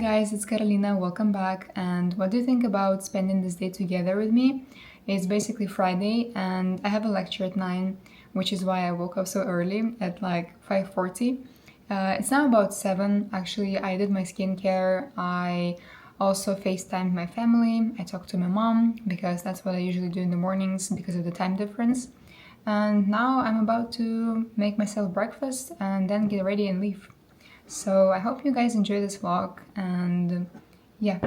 guys, it's Carolina, welcome back. And what do you think about spending this day together with me? It's basically Friday and I have a lecture at 9, which is why I woke up so early at like 5:40. It's now about 7. Actually, I did my skincare. I also FaceTimed my family. I talked to my mom because that's what I usually do in the mornings because of the time difference. And now I'm about to make myself breakfast and then get ready and leave. So I hope you guys enjoy this vlog and yeah,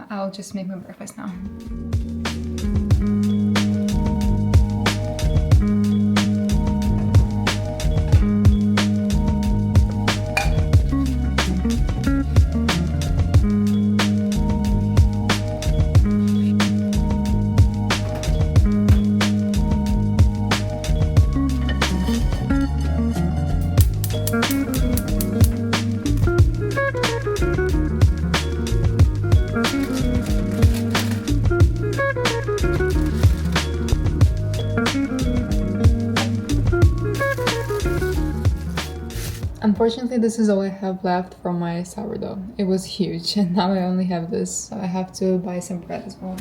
I'll just make my breakfast now. Unfortunately, this is all I have left from my sourdough. It was huge and now I only have this, so I have to buy some bread as well.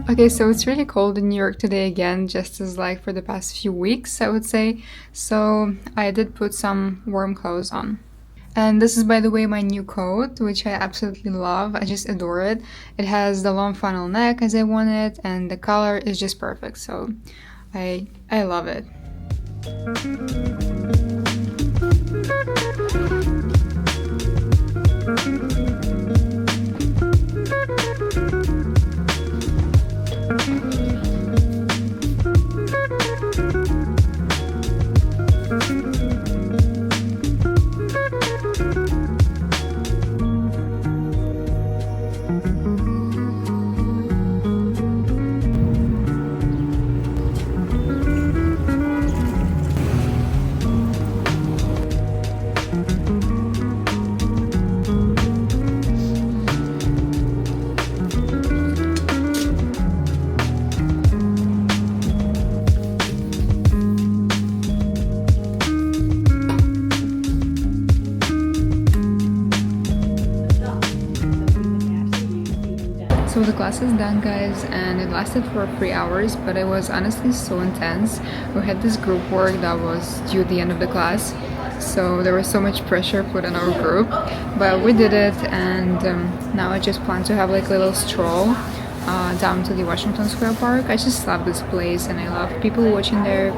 Okay, so it's really cold in New York today again, just as like for the past few weeks, I would say. So I did put some warm clothes on. And this is, by the way, my new coat, which I absolutely love. I just adore it. It has the long funnel neck as I want it, and the color is just perfect. So I love it. So the class is done, guys, and it lasted for 3 hours, but it was honestly so intense. We had this group work that was due at the end of the class, so there was so much pressure put on our group, but we did it, and now I just plan to have like a little stroll down to the Washington Square Park. I just love this place and I love people watching there,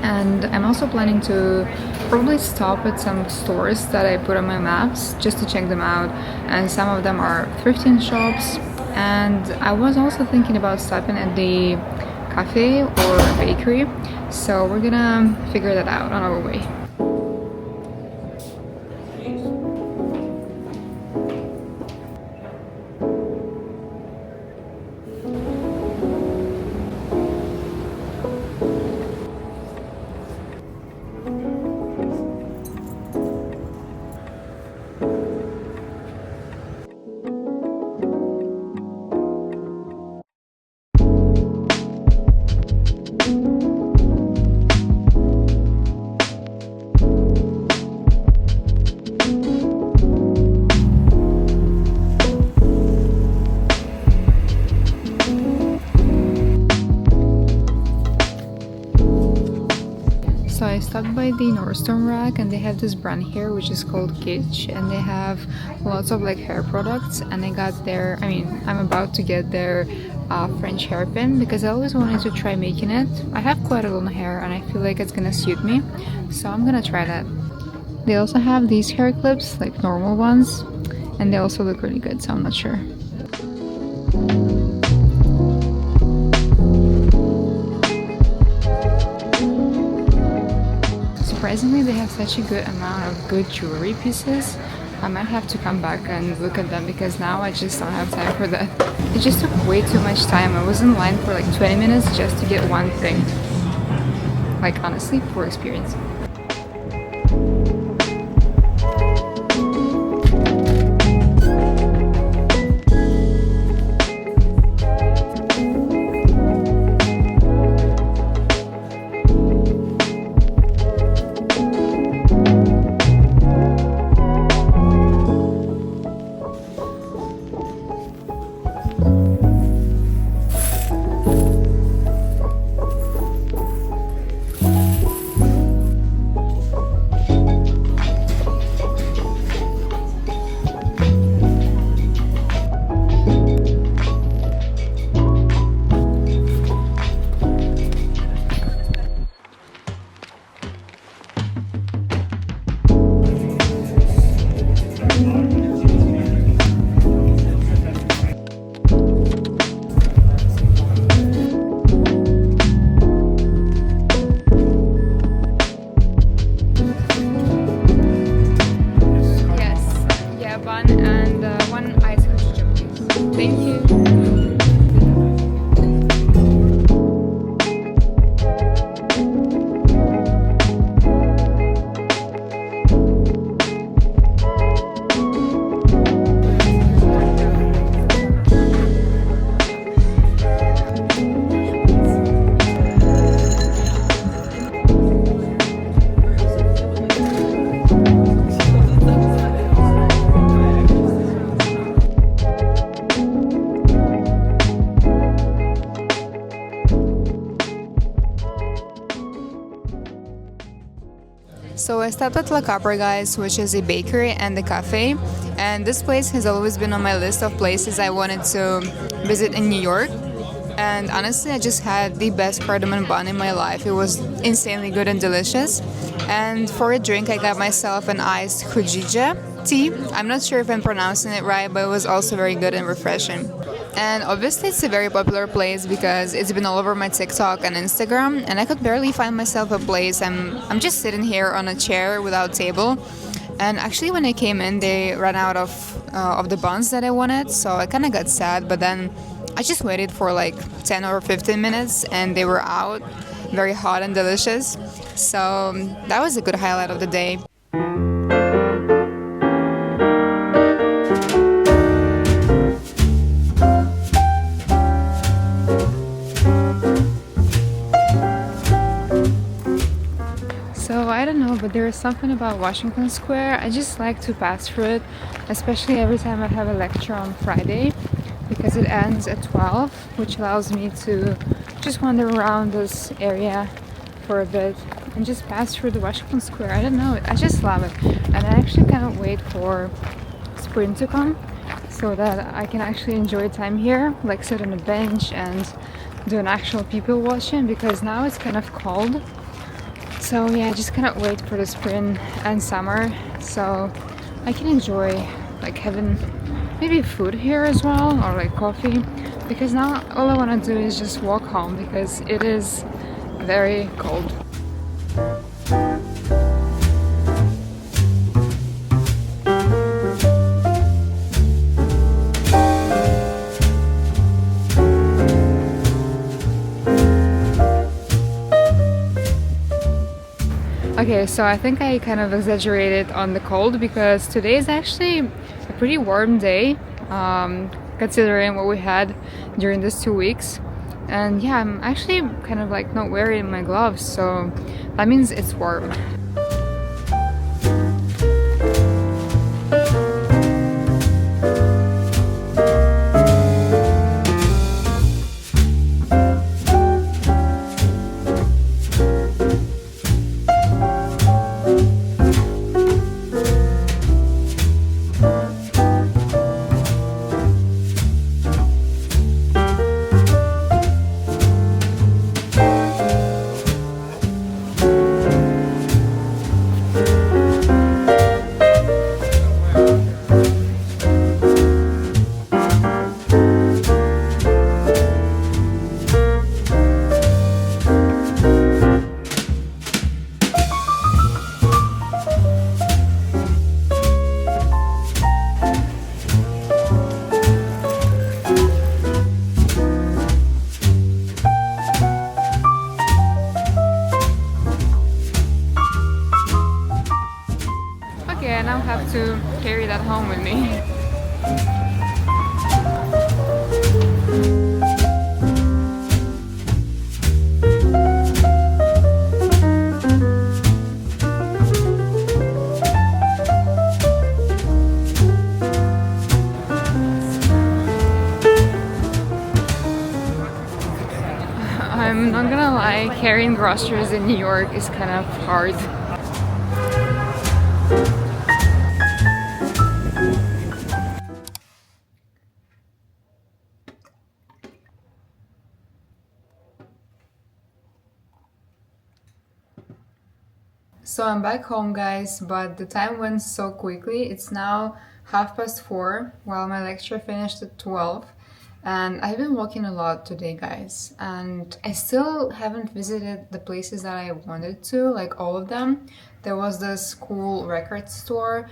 and I'm also planning to probably stop at some stores that I put on my maps just to check them out, and some of them are thrifting shops. And I was also thinking about stopping at the cafe or bakery, so we're gonna figure that out on our way. So I stopped by the Nordstrom rack and they have this brand here which is called Kitsch, and they have lots of like hair products, and I got their, I'm about to get their French hairpin because I always wanted to try making it. I have quite a long hair and I feel like it's gonna suit me, so I'm gonna try that. They also have these hair clips, like normal ones, and they also look really good, so I'm not sure. Surprisingly, they have such a good amount of good jewelry pieces. I might have to come back and look at them because now I just don't have time for that. It just took way too much time. I was in line for like 20 minutes just to get one thing. Like honestly, poor experience. So I stopped at La Capra, guys, which is a bakery and a cafe. And this place has always been on my list of places I wanted to visit in New York. And honestly, I just had the best cardamom bun in my life. It was insanely good and delicious. And for a drink, I got myself an iced Khujija tea. I'm not sure if I'm pronouncing it right, but it was also very good and refreshing. And obviously it's a very popular place because it's been all over my TikTok and Instagram, and I could barely find myself a place. I'm just sitting here on a chair without table. And actually when I came in, they ran out of the buns that I wanted, so I kind of got sad, but then I just waited for like 10 or 15 minutes and they were out, very hot and delicious. So that was a good highlight of the day. So I don't know, but there is something about Washington Square. I just like to pass through it, especially every time I have a lecture on Friday, because it ends at 12, which allows me to just wander around this area for a bit and just pass through the Washington Square. I don't know, I just love it. And I actually cannot wait for spring to come so that I can actually enjoy time here, like sit on a bench and do an actual people watching, because now it's kind of cold. So yeah, I just cannot wait for the spring and summer so I can enjoy like having maybe food here as well, or like coffee, because now all I want to do is just walk home because it is very cold. Okay, so I think I kind of exaggerated on the cold because today is actually a pretty warm day, considering what we had during these 2 weeks. And yeah, I'm actually kind of like not wearing my gloves, so that means it's warm. Okay, I now have to carry that home with me. I'm not gonna lie, carrying groceries in New York is kind of hard. So I'm back home, guys, but the time went so quickly. It's now 4:30 while my lecture finished at 12. And I've been walking a lot today, guys, and I still haven't visited the places that I wanted to, like all of them. There was this cool record store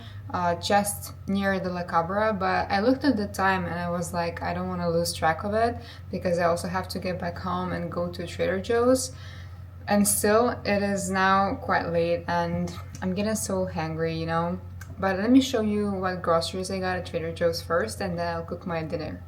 just near the La Cabra, but I looked at the time and I was like, I don't want to lose track of it because I also have to get back home and go to Trader Joe's. And still, it is now quite late and I'm getting so hangry, you know? But let me show you what groceries I got at Trader Joe's first and then I'll cook my dinner.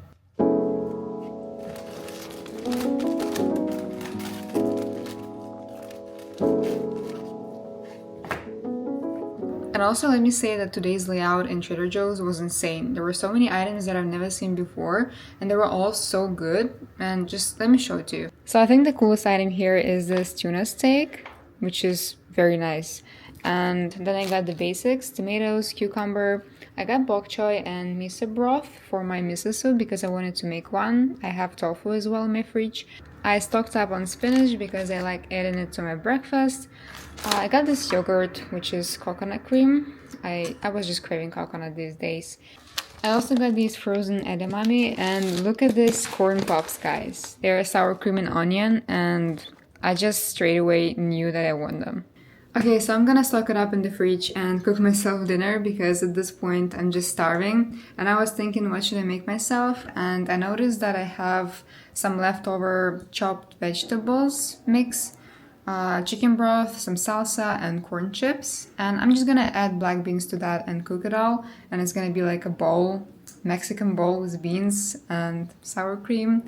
And also let me say that today's layout in Trader Joe's was insane. There were so many items that I've never seen before and they were all so good, and just let me show it to you. So I think the coolest item here is this tuna steak, which is very nice. And then I got the basics, tomatoes, cucumber. I got bok choy and miso broth for my miso soup because I wanted to make one. I have tofu as well in my fridge. I stocked up on spinach because I like adding it to my breakfast. I got this yogurt, which is coconut cream. I was just craving coconut these days. I also got these frozen edamame, and look at these corn puffs, guys. They're sour cream and onion, and I just straight away knew that I want them. Okay, so I'm gonna stock it up in the fridge and cook myself dinner because at this point I'm just starving. And I was thinking, what should I make myself? And I noticed that I have some leftover chopped vegetables mix, chicken broth, some salsa, and corn chips. And I'm just gonna add black beans to that and cook it all. And it's gonna be like a bowl, Mexican bowl with beans and sour cream.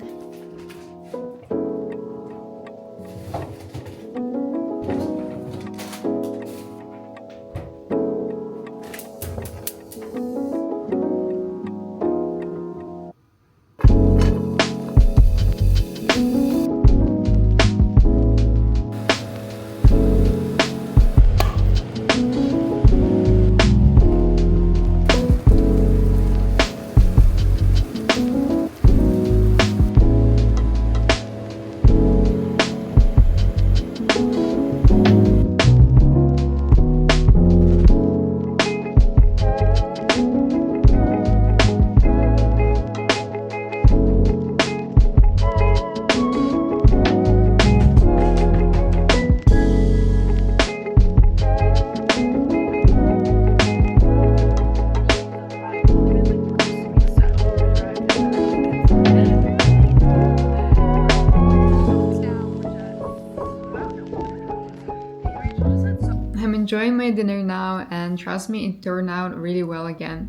I'm enjoying my dinner now, and trust me, it turned out really well again.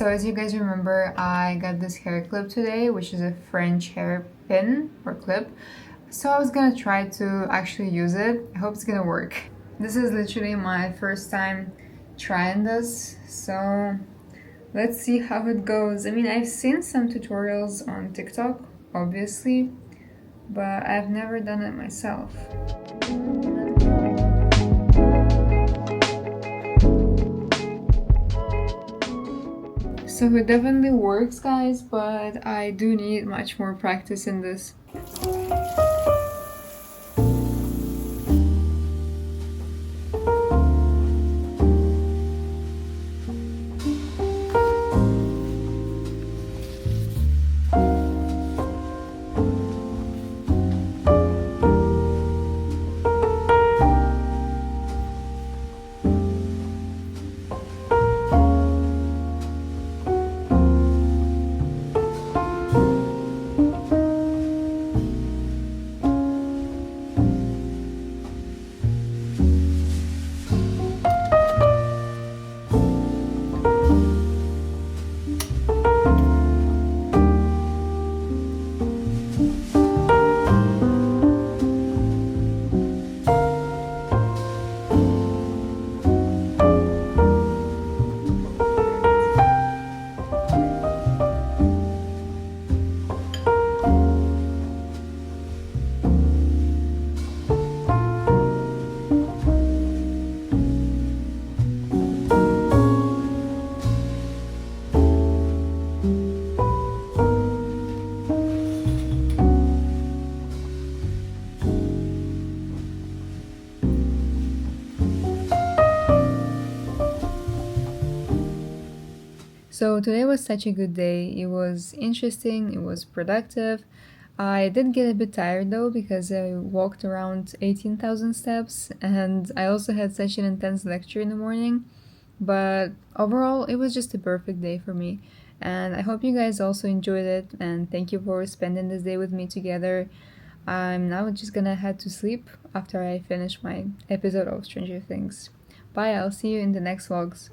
so as you guys remember, I got this hair clip today, which is a French hair pin or clip. So I was gonna try to actually use it. I hope it's gonna work. This is literally my first time trying this, so let's see how it goes. I mean, I've seen some tutorials on TikTok, obviously, but I've never done it myself. So it definitely works, guys, but I do need much more practice in this. So today was such a good day. It was interesting, it was productive. I did get a bit tired though because I walked around 18,000 steps and I also had such an intense lecture in the morning. But overall, it was just a perfect day for me. And I hope you guys also enjoyed it and thank you for spending this day with me together. I'm now just gonna head to sleep after I finish my episode of Stranger Things. Bye, I'll see you in the next vlogs.